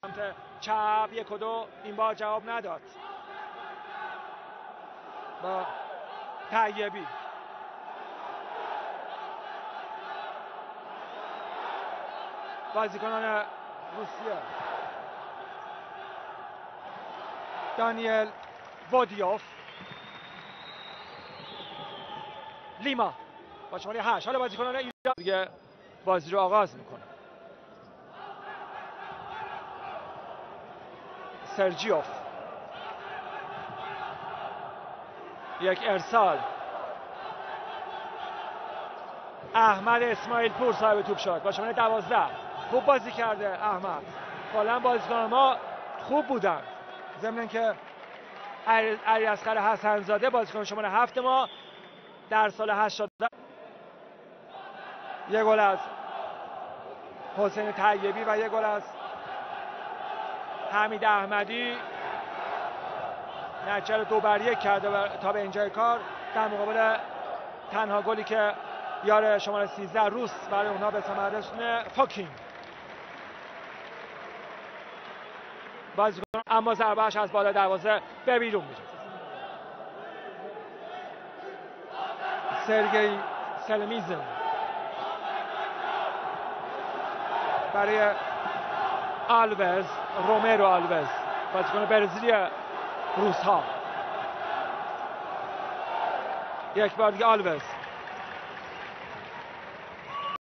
سمت چپ 1 و 2 این بار جواب نداد با طیبی. بازیکنان روسیه دانیل وودیوف، لیما با شماره 8. حالا بازیکنان ایران دیگه بازی رو آغاز میکنه. سرجیوف، یک ارسال. احمد اسماعیل پور صاحب توپ شد با شماره 12. خوب بازی کرده احمد. کلا بازیکن ما خوب بودن، ضمن که علیاصغر حسن‌زاده بازیکن شماره 7 ما در سال 80. یک گل از حسین طیبی و یک گل از حمید احمدی. نتیجه رو 2-1 کرده تا به اینجای کار، در مقابل تنها گلی که یار شماره 13 روس برای اونها به ثمر رسونه فاکینگ. بازیکن اما ضربه‌اش از بالا دروازه به بیرون میره. سرگئی سلمیزن برای آلوز، رومرو آلوز بازیکن برزیلی روس ها. یک بار دیگه آلوز